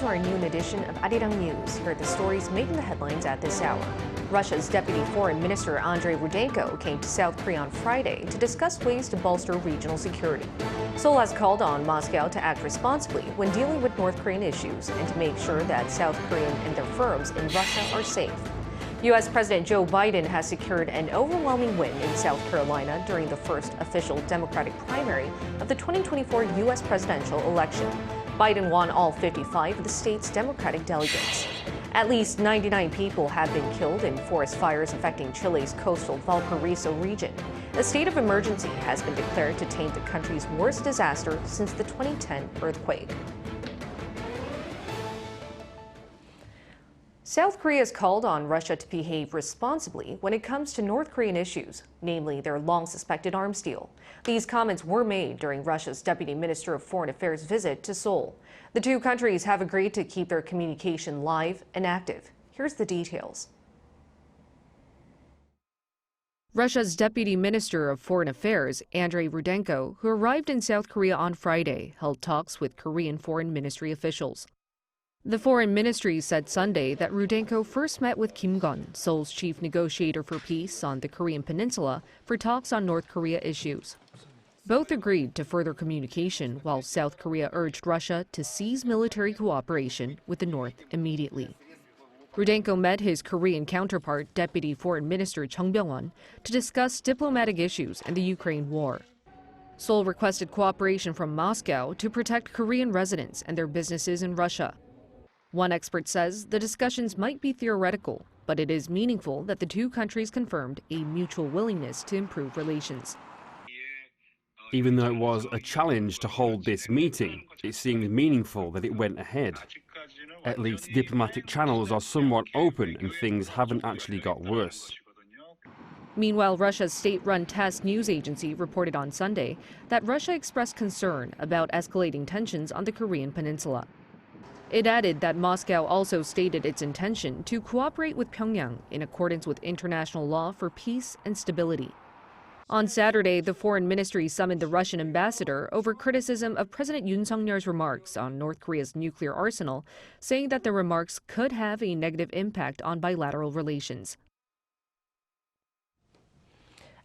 to our noon edition of Arirang News. Here are the stories making the headlines at this hour. Russia's Deputy Foreign Minister Andrei Rudenko came to South Korea on Friday to discuss ways to bolster regional security. Seoul has called on Moscow to act responsibly when dealing with North Korean issues and to make sure that South Korean and their firms in Russia are safe. U.S. President Joe Biden has secured an overwhelming win in South Carolina during the first official Democratic primary of the 2024 U.S. presidential election. Biden won all 55 of the state's Democratic delegates. At least 99 people have been killed in forest fires affecting Chile's coastal Valparaiso region. A state of emergency has been declared to tame the country's worst disaster since the 2010 earthquake. South Korea has called on Russia to behave responsibly when it comes to North Korean issues, namely their long-suspected arms deal. These comments were made during Russia's Deputy Minister of Foreign Affairs' visit to Seoul. The two countries have agreed to keep their communication live and active. Here's the details. Russia's Deputy Minister of Foreign Affairs, Andrei Rudenko, who arrived in South Korea on Friday, held talks with Korean Foreign Ministry officials. The Foreign Ministry said Sunday that Rudenko first met with Kim Gun, Seoul's chief negotiator for peace on the Korean peninsula, for talks on North Korea issues. Both agreed to further communication, while South Korea urged Russia to cease military cooperation with the North immediately. Rudenko met his Korean counterpart, Deputy Foreign Minister Chung Byung-won, to discuss diplomatic issues and the Ukraine war. Seoul requested cooperation from Moscow to protect Korean residents and their businesses in Russia. One expert says the discussions might be theoretical, but it is meaningful that the two countries confirmed a mutual willingness to improve relations. Even though it was a challenge to hold this meeting, it seemed meaningful that it went ahead. At least diplomatic channels are somewhat open and things haven't actually got worse. Meanwhile, Russia's state-run TASS news agency reported on Sunday that Russia expressed concern about escalating tensions on the Korean peninsula. It added that Moscow also stated its intention to cooperate with Pyongyang in accordance with international law for peace and stability. On Saturday, the Foreign Ministry summoned the Russian ambassador over criticism of President Yoon's remarks on North Korea's nuclear arsenal, saying that the remarks could have a negative impact on bilateral relations.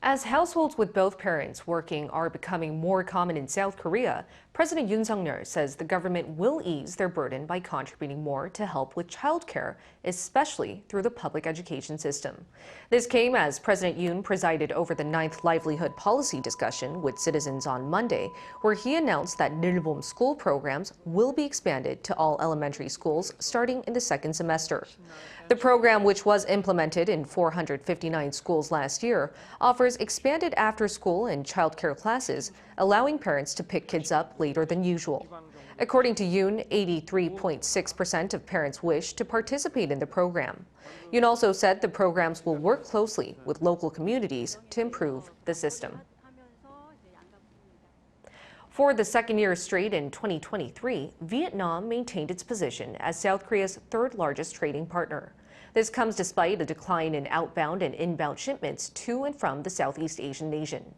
As households with both parents working are becoming more common in South Korea, President Yoon says the government will ease their burden by contributing more to help with childcare, especially through the public education system. This came as President Yoon presided over the 9th livelihood policy discussion with citizens on Monday, where he announced that Neulbom School programs will be expanded to all elementary schools starting in the second semester. The program, which was implemented in 459 schools last year, offers expanded after-school and childcare classes, allowing parents to pick kids up later than usual. According to Yoon, 83.6% of parents wish to participate in the program. Yoon also said the programs will work closely with local communities to improve the system. For the second year straight in 2023, Vietnam maintained its position as South Korea's third-largest trading partner. This comes despite a decline in outbound and inbound shipments to and from the Southeast Asian nation.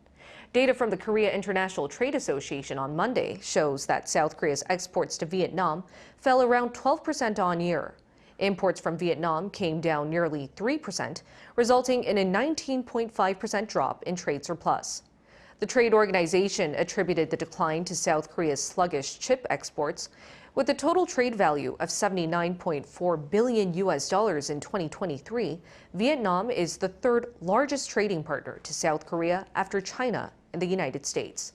Data from the Korea International Trade Association on Monday shows that South Korea's exports to Vietnam fell around 12% on year. Imports from Vietnam came down nearly 3%, resulting in a 19.5% drop in trade surplus. The trade organization attributed the decline to South Korea's sluggish chip exports. With a total trade value of $79.4 billion in 2023, Vietnam is the third largest trading partner to South Korea after China and the United States.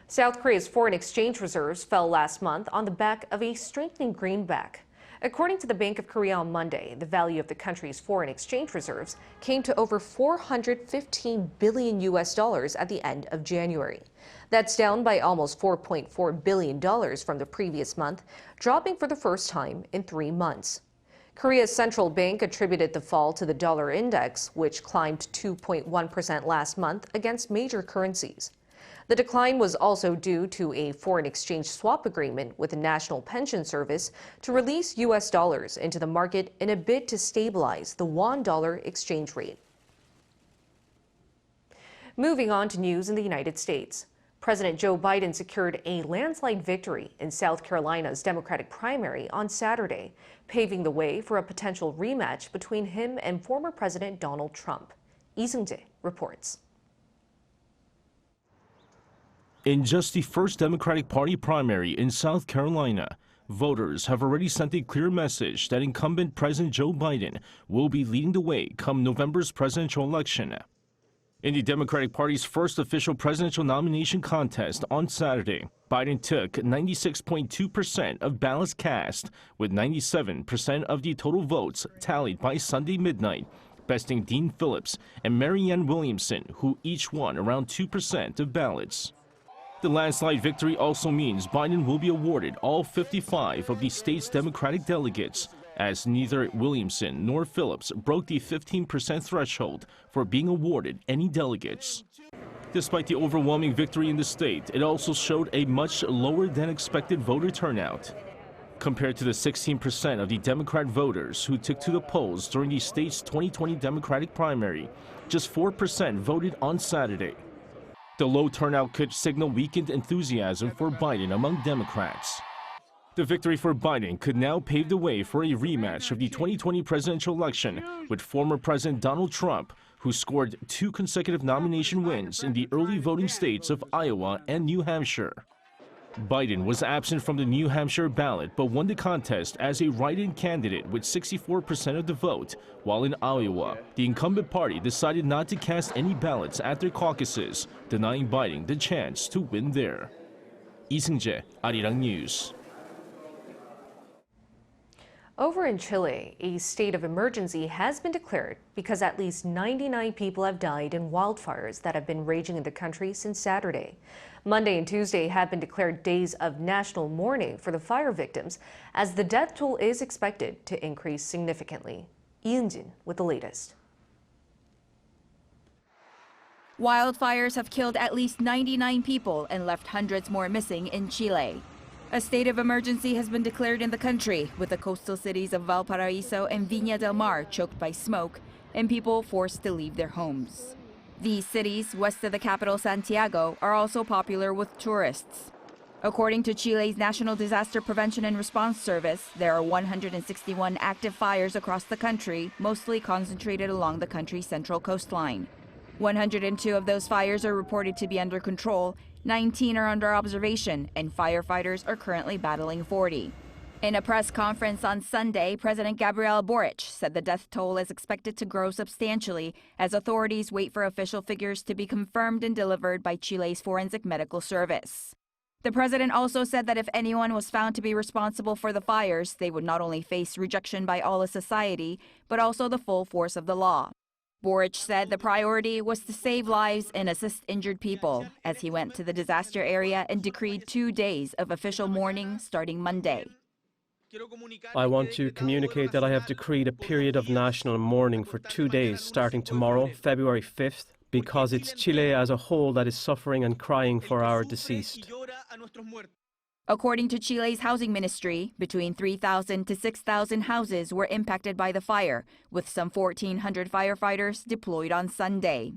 South Korea's foreign exchange reserves fell last month on the back of a strengthening greenback. According to the Bank of Korea on Monday, the value of the country's foreign exchange reserves came to over $415 billion at the end of January. That's down by almost $4.4 billion from the previous month, dropping for the first time in 3 months. Korea's central bank attributed the fall to the dollar index, which climbed 2.1% last month against major currencies. The decline was also due to a foreign exchange swap agreement with the National Pension Service to release U.S. dollars into the market in a bid to stabilize the won-dollar exchange rate. Moving on to news in the United States. President Joe Biden secured a landslide victory in South Carolina's Democratic primary on Saturday, paving the way for a potential rematch between him and former President Donald Trump. Lee Seung-jae reports. In just the first Democratic Party primary in South Carolina, voters have already sent a clear message that incumbent President Joe Biden will be leading the way come November's presidential election. In the Democratic Party's first official presidential nomination contest on Saturday, Biden took 96.2% of ballots cast, with 97% of the total votes tallied by Sunday midnight, besting Dean Phillips and Marianne Williamson, who each won around 2% of ballots. The landslide victory also means Biden will be awarded all 55 of the state's Democratic delegates, as neither Williamson nor Phillips broke the 15% threshold for being awarded any delegates. Despite the overwhelming victory in the state, it also showed a much lower than expected voter turnout. Compared to the 16% of the Democrat voters who took to the polls during the state's 2020 Democratic primary, just 4% voted on Saturday. The low turnout could signal weakened enthusiasm for Biden among Democrats. The victory for Biden could now pave the way for a rematch of the 2020 presidential election with former President Donald Trump, who scored 2 consecutive nomination wins in the early voting states of Iowa and New Hampshire. Biden was absent from the New Hampshire ballot but won the contest as a write-in candidate with 64% of the vote, while in Iowa, the incumbent party decided not to cast any ballots at their caucuses, denying Biden the chance to win there. Lee Seung-jae, Arirang News. Over in Chile, a state of emergency has been declared because at least 99 people have died in wildfires that have been raging in the country since Saturday. Monday and Tuesday have been declared days of national mourning for the fire victims, as the death toll is expected to increase significantly. Yoon with the latest. Wildfires have killed at least 99 people and left hundreds more missing in Chile. A state of emergency has been declared in the country, with the coastal cities of Valparaiso and Viña del Mar choked by smoke and people forced to leave their homes. These cities, west of the capital Santiago, are also popular with tourists. According to Chile's National Disaster Prevention and Response Service, there are 161 active fires across the country, mostly concentrated along the country's central coastline. 102 of those fires are reported to be under control, 19 are under observation, and firefighters are currently battling 40. In a press conference on Sunday, President Gabriel Boric said the death toll is expected to grow substantially as authorities wait for official figures to be confirmed and delivered by Chile's Forensic Medical Service. The president also said that if anyone was found to be responsible for the fires, they would not only face rejection by all of society, but also the full force of the law. Boric said the priority was to save lives and assist injured people, as he went to the disaster area and decreed 2 days of official mourning starting Monday. I want to communicate that I have decreed a period of national mourning for 2 days starting tomorrow, February 5th, because it's Chile as a whole that is suffering and crying for our deceased. According to Chile's housing ministry, between 3,000 to 6,000 houses were impacted by the fire, with some 1,400 firefighters deployed on Sunday.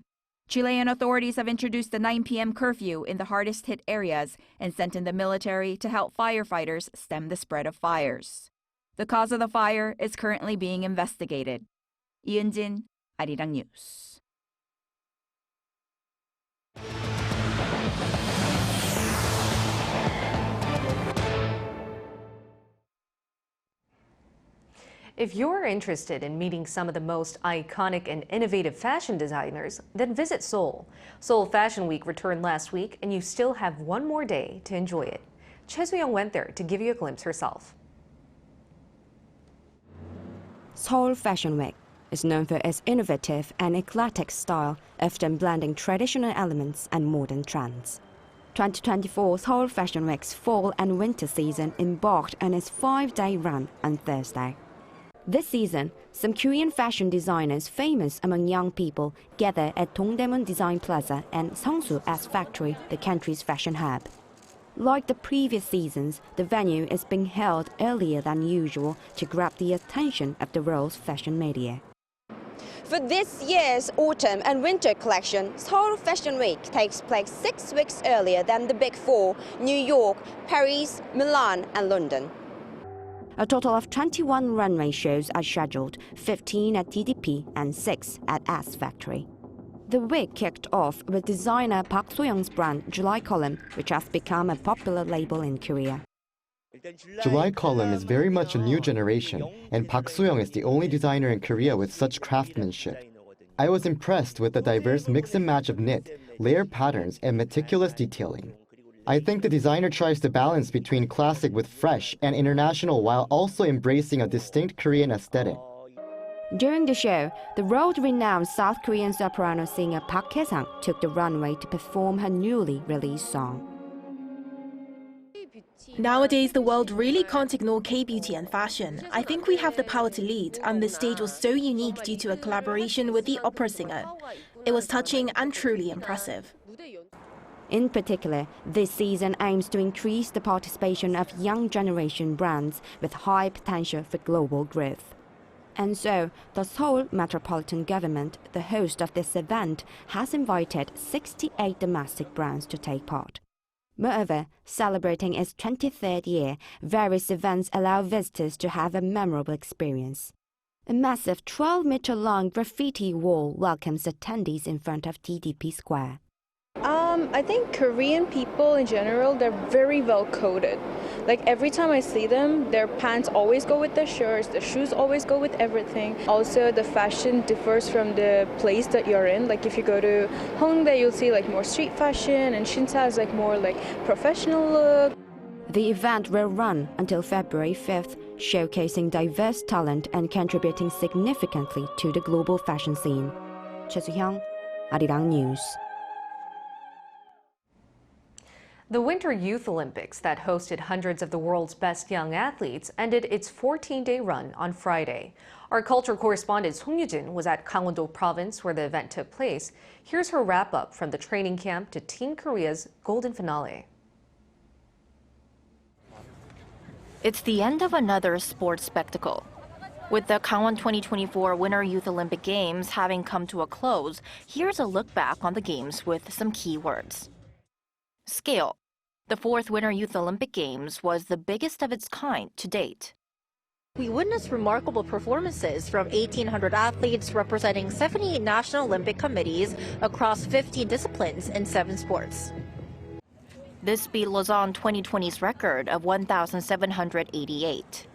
Chilean authorities have introduced a 9 p.m. curfew in the hardest hit areas and sent in the military to help firefighters stem the spread of fires. The cause of the fire is currently being investigated. Yoon, Arirang News. If you're interested in meeting some of the most iconic and innovative fashion designers, then visit Seoul. Seoul Fashion Week returned last week, and you still have one more day to enjoy it. Choi Soo-young went there to give you a glimpse herself. Seoul Fashion Week is known for its innovative and eclectic style, often blending traditional elements and modern trends. 2024 Seoul Fashion Week's fall and winter season embarked on its 5-day run on Thursday. This season, some Korean fashion designers famous among young people gather at Dongdaemun Design Plaza and Seongsu S Factory, the country's fashion hub. Like the previous seasons, the venue is being held earlier than usual to grab the attention of the world's fashion media. For this year's autumn and winter collection, Seoul Fashion Week takes place 6 weeks earlier than the Big Four, New York, Paris, Milan and London. A total of 21 runway shows are scheduled, 15 at DDP and 6 at S Factory. The week kicked off with designer Park So-young's brand July Column, which has become a popular label in Korea. July Column is very much a new generation, and Park So-young is the only designer in Korea with such craftsmanship. I was impressed with the diverse mix and match of knit, layer patterns, and meticulous detailing. I think the designer tries to balance between classic with fresh and international while also embracing a distinct Korean aesthetic. During the show, the world-renowned South Korean soprano singer Park Hye-sang took the runway to perform her newly released song. Nowadays, the world really can't ignore K-beauty and fashion. I think we have the power to lead, and this stage was so unique due to a collaboration with the opera singer. It was touching and truly impressive. In particular, this season aims to increase the participation of young generation brands with high potential for global growth. And so, the Seoul Metropolitan Government, the host of this event, has invited 68 domestic brands to take part. Moreover, celebrating its 23rd year, various events allow visitors to have a memorable experience. A massive 12-meter-long graffiti wall welcomes attendees in front of DDP Square. I think Korean people in general, they're very well coded. Like every time I see them, their pants always go with their shirts, their shoes always go with everything. Also, the fashion differs from the place that you're in. Like if you go to Hongdae, you'll see like more street fashion, and Shinsa is like more like professional look. The event will run until February 5th, showcasing diverse talent and contributing significantly to the global fashion scene. Choi Soo-hyung, Arirang News. The Winter Youth Olympics that hosted hundreds of the world's best young athletes ended its 14-day run on Friday. Our culture correspondent Song Yu-jin was at Gangwon province where the event took place. Here's her wrap-up from the training camp to Team Korea's golden finale. It's the end of another sports spectacle. With the Gangwon 2024 Winter Youth Olympic Games having come to a close, here's a look back on the games with some key words. Scale. The fourth Winter Youth Olympic Games was the biggest of its kind to date. We witnessed remarkable performances from 1,800 athletes representing 78 national Olympic committees across 15 disciplines in 7 sports. This beat Lausanne 2020's record of 1,788.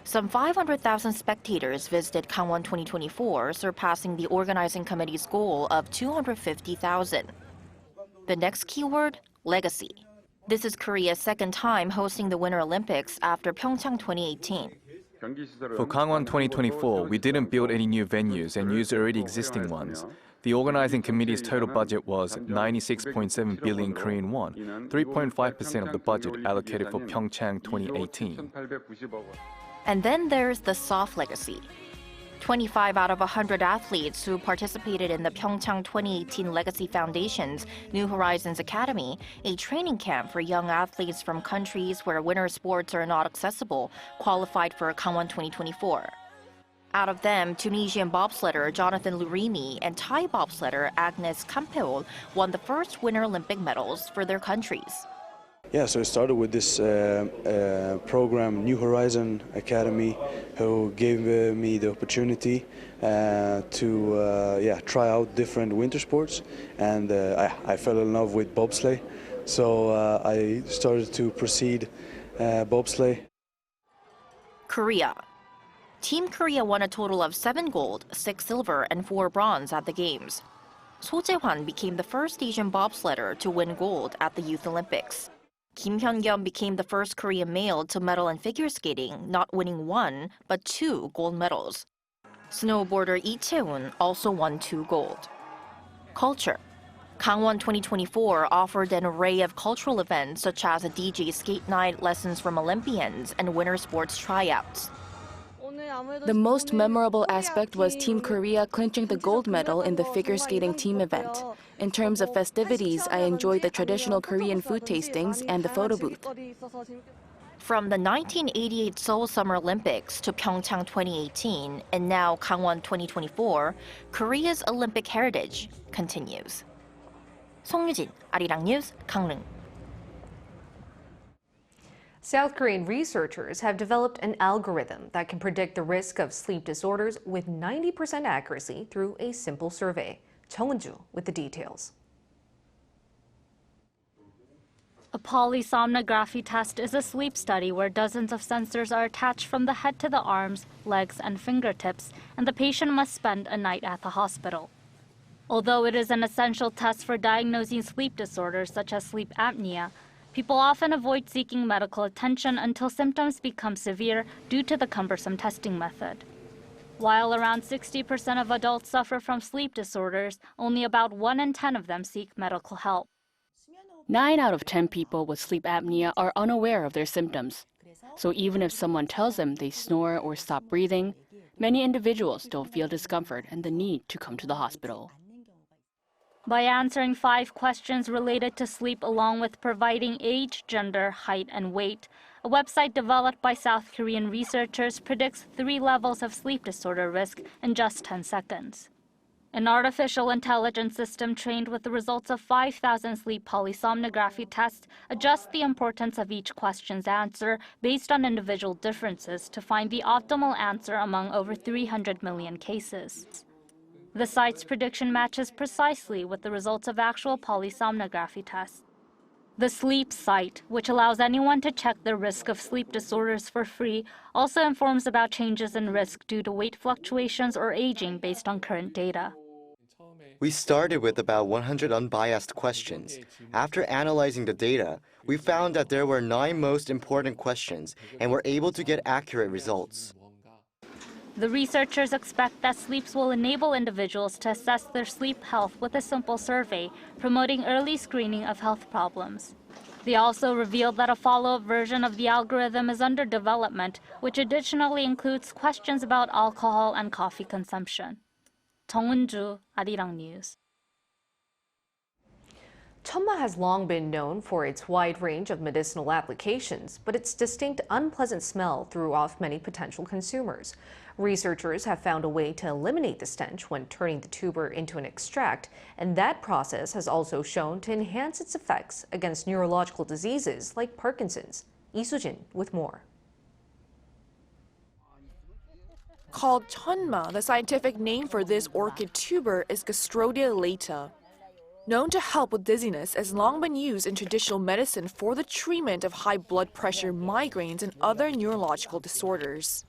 Some 500,000 spectators visited Gangwon 2024, surpassing the organizing committee's goal of 250,000. The next keyword, legacy. This is Korea's second time hosting the Winter Olympics after Pyeongchang 2018. For Gangwon 2024, we didn't build any new venues and used already existing ones. The organizing committee's total budget was 96.7 billion Korean won, 3.5% of the budget allocated for Pyeongchang 2018. And then there's the soft legacy. 25 out of 100 athletes who participated in the Pyeongchang 2018 Legacy Foundation's New Horizons Academy, a training camp for young athletes from countries where winter sports are not accessible, qualified for Gangwon 2024. Out of them, Tunisian bobsledder Jonathan Lurimi and Thai bobsledder Agnes Kampeol won the first Winter Olympic medals for their countries. Yeah, so it started with this program, New Horizon Academy, who gave me the opportunity to try out different winter sports, and I fell in love with bobsleigh, so I started to proceed bobsleigh. Korea. Team Korea won a total of 7 gold, 6 silver, and 4 bronze at the Games. So Jae-hwan became the first Asian bobsledder to win gold at the Youth Olympics. Kim Hyun-kyung became the first Korean male to medal in figure skating, not winning 1, but 2 gold medals. Snowboarder Lee Chae-woon also won 2 gold. Culture. Gangwon 2024 offered an array of cultural events such as a DJ skate night, lessons from Olympians, and winter sports tryouts. The most memorable aspect was Team Korea clinching the gold medal in the figure skating team event. In terms of festivities, I enjoyed the traditional Korean food tastings and the photo booth. From the 1988 Seoul Summer Olympics to Pyeongchang 2018 and now Gangwon 2024, Korea's Olympic heritage continues. 송유진, Arirang News, Gangneung. South Korean researchers have developed an algorithm that can predict the risk of sleep disorders with 90% accuracy through a simple survey. Chung Eun-ju with the details. A polysomnography test is a sleep study where dozens of sensors are attached from the head to the arms, legs, and fingertips, and the patient must spend a night at the hospital. Although it is an essential test for diagnosing sleep disorders such as sleep apnea, people often avoid seeking medical attention until symptoms become severe due to the cumbersome testing method. While around 60% of adults suffer from sleep disorders, only about 1 in 10 of them seek medical help. 9 out of 10 people with sleep apnea are unaware of their symptoms. So even if someone tells them they snore or stop breathing, many individuals don't feel discomfort and the need to come to the hospital. By answering 5 questions related to sleep along with providing age, gender, height, and weight, a website developed by South Korean researchers predicts 3 levels of sleep disorder risk in just 10 seconds. An artificial intelligence system trained with the results of 5,000 sleep polysomnography tests adjusts the importance of each question's answer based on individual differences to find the optimal answer among over 300 million cases. The site's prediction matches precisely with the results of actual polysomnography tests. The Sleep site, which allows anyone to check their risk of sleep disorders for free, also informs about changes in risk due to weight fluctuations or aging based on current data. We started with about 100 unbiased questions. After analyzing the data, we found that there were 9 most important questions and were able to get accurate results. The researchers expect that sleeps will enable individuals to assess their sleep health with a simple survey, promoting early screening of health problems. They also revealed that a follow-up version of the algorithm is under development, which additionally includes questions about alcohol and coffee consumption. Chung Eun-ju, Arirang News. Cheon-ma has long been known for its wide range of medicinal applications, but its distinct unpleasant smell threw off many potential consumers. Researchers have found a way to eliminate the stench when turning the tuber into an extract, and that process has also shown to enhance its effects against neurological diseases like Parkinson's. Lee Soo-jin with more. Called cheon-ma, the scientific name for this orchid tuber is Gastrodia lata. Known to help with dizziness, has long been used in traditional medicine for the treatment of high blood pressure, migraines, and other neurological disorders.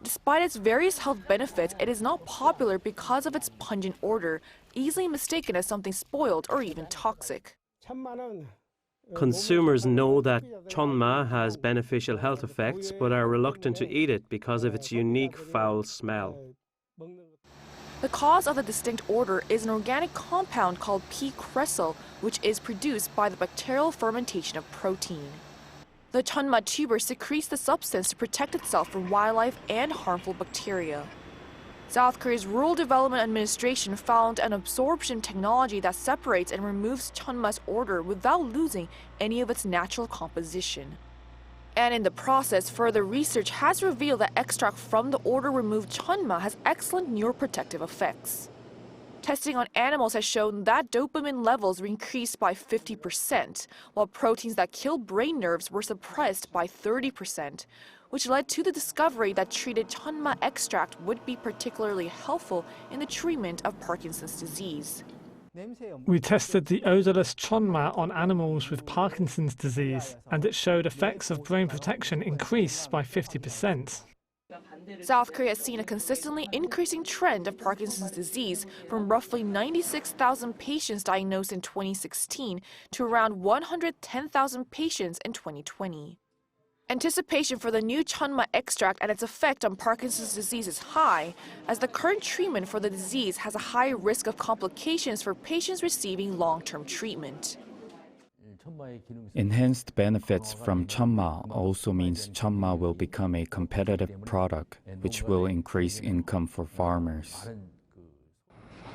Despite its various health benefits, it is not popular because of its pungent odor, easily mistaken as something spoiled or even toxic. Consumers know that cheon-ma has beneficial health effects but are reluctant to eat it because of its unique foul smell. The cause of the distinct odor is an organic compound called P-cresol, which is produced by the bacterial fermentation of protein. The cheon-ma tuber secretes the substance to protect itself from wildlife and harmful bacteria. South Korea's Rural Development Administration found an absorption technology that separates and removes cheon-ma's odor without losing any of its natural composition. And in the process, further research has revealed that extract from the odor-removed cheon-ma has excellent neuroprotective effects. Testing on animals has shown that dopamine levels were increased by 50%, while proteins that kill brain nerves were suppressed by 30%, which led to the discovery that treated Chama Extract would be particularly helpful in the treatment of Parkinson's disease. We tested the odorless cheon-ma on animals with Parkinson's disease, and it showed effects of brain protection increase by 50%. South Korea has seen a consistently increasing trend of Parkinson's disease from roughly 96,000 patients diagnosed in 2016 to around 110,000 patients in 2020. Anticipation for the new Chama Extract and its effect on Parkinson's disease is high, as the current treatment for the disease has a high risk of complications for patients receiving long-term treatment. Enhanced benefits from cheon-ma also means cheon-ma will become a competitive product, which will increase income for farmers.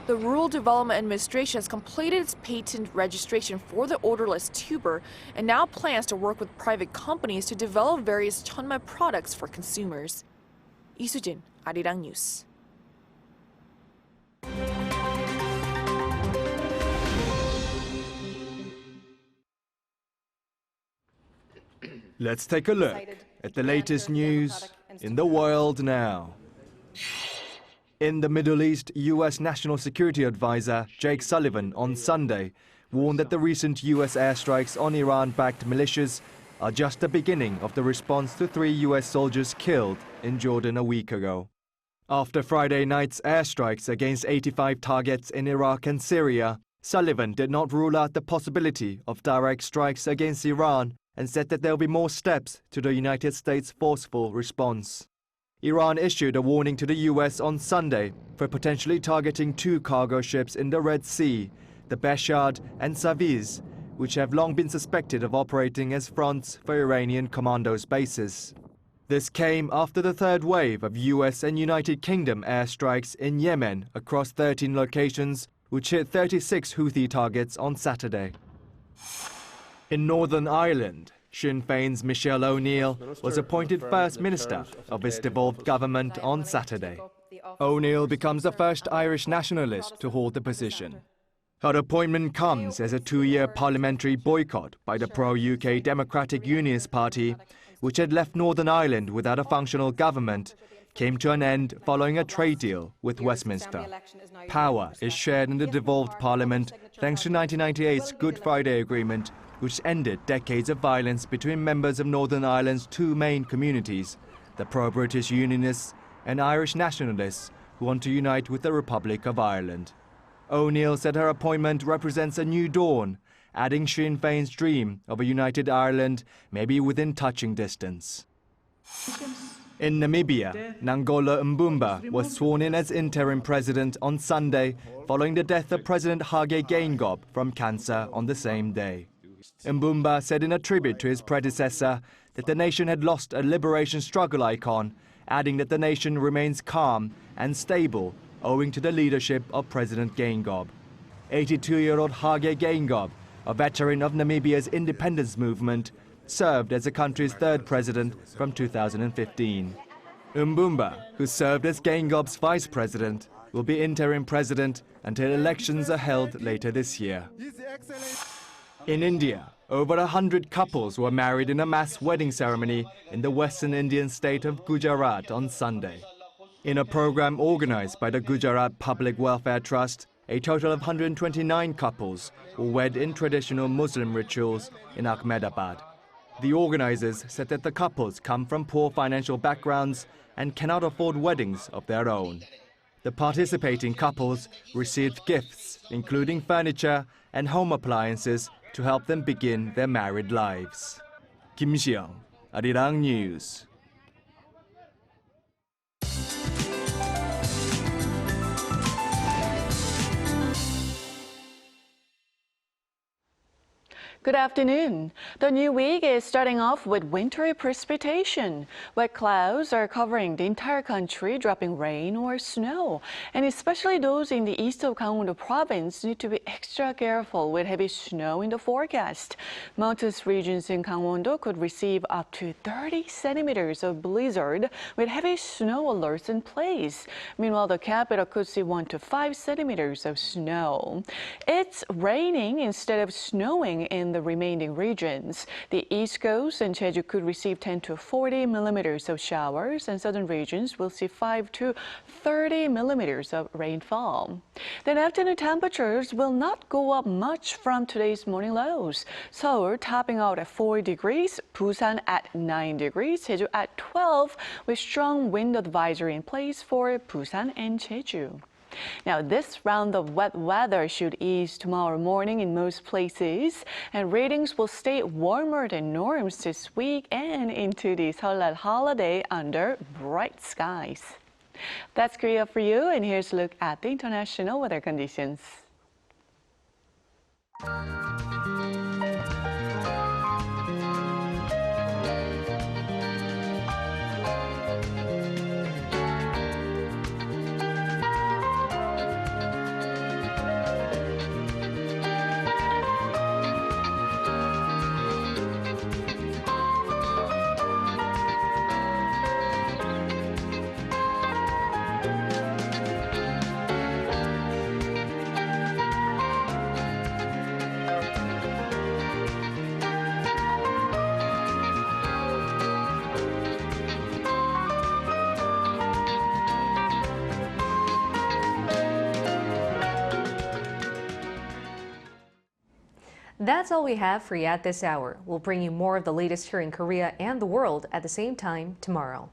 The Rural Development Administration has completed its patent registration for the odorless tuber and now plans to work with private companies to develop various cheon-ma products for consumers. 이수진, Arirang News. Let's take a look at the latest news in the world now. In the Middle East, U.S. National Security Advisor Jake Sullivan on Sunday warned that the recent U.S. airstrikes on Iran-backed militias are just the beginning of the response to 3 U.S. soldiers killed in Jordan a week ago. After Friday night's airstrikes against 85 targets in Iraq and Syria, Sullivan did not rule out the possibility of direct strikes against Iran and said that there will be more steps to the United States' forceful response. Iran issued a warning to the U.S. on Sunday for potentially targeting 2 cargo ships in the Red Sea, the Beshad and Saviz, which have long been suspected of operating as fronts for Iranian commandos' bases. This came after the third wave of U.S. and United Kingdom airstrikes in Yemen across 13 locations, which hit 36 Houthi targets on Saturday. In Northern Ireland, Sinn Féin's Michelle O'Neill was appointed First Minister of its devolved government on Saturday. O'Neill becomes the first Irish nationalist to hold the position. Her appointment comes as a 2-year parliamentary boycott by the pro-UK Democratic Unionist Party, which had left Northern Ireland without a functional government, came to an end following a trade deal with Westminster. Power is shared in the devolved parliament thanks to 1998's Good Friday Agreement, which ended decades of violence between members of Northern Ireland's 2 main communities, the pro-British Unionists and Irish nationalists who want to unite with the Republic of Ireland. O'Neill said her appointment represents a new dawn, adding Sinn Féin's dream of a united Ireland may be within touching distance. In Namibia, Nangola Mbumba was sworn in as interim president on Sunday following the death of President Hage Geingob from cancer on the same day. Mbumba said in a tribute to his predecessor that the nation had lost a liberation struggle icon, adding that the nation remains calm and stable owing to the leadership of President Geingob. 82-year-old Hage Geingob, a veteran of Namibia's independence movement, served as the country's 3rd president from 2015. Mbumba, who served as Geingob's vice president, will be interim president until elections are held later this year. In India, over 100 couples were married in a mass wedding ceremony in the western Indian state of Gujarat on Sunday. In a program organized by the Gujarat Public Welfare Trust, a total of 129 couples were wed in traditional Muslim rituals in Ahmedabad. The organizers said that the couples come from poor financial backgrounds and cannot afford weddings of their own. The participating couples received gifts, including furniture and home appliances, to help them begin their married lives. Kim Xiang, Arirang News. Good afternoon. The new week is starting off with wintry precipitation. Wet clouds are covering the entire country, dropping rain or snow. And especially those in the east of Gangwon province need to be extra careful with heavy snow in the forecast. Mountainous regions in Gangwon could receive up to 30 centimeters of blizzard with heavy snow alerts in place. Meanwhile, the capital could see 1 to 5 centimeters of snow. It's raining instead of snowing in the remaining regions. The East Coast and Jeju could receive 10 to 40 millimeters of showers, and southern regions will see 5 to 30 millimeters of rainfall. Then afternoon temperatures will not go up much from today's morning lows. Seoul topping out at 4 degrees, Busan at 9 degrees, Jeju at 12, with strong wind advisory in place for Busan and Jeju. Now, this round of wet weather should ease tomorrow morning in most places, and readings will stay warmer than norms this week and into the Seollal holiday under bright skies. That's Korea for you, and here's a look at the international weather conditions. That's all we have for you at this hour. We'll bring you more of the latest here in Korea and the world at the same time tomorrow.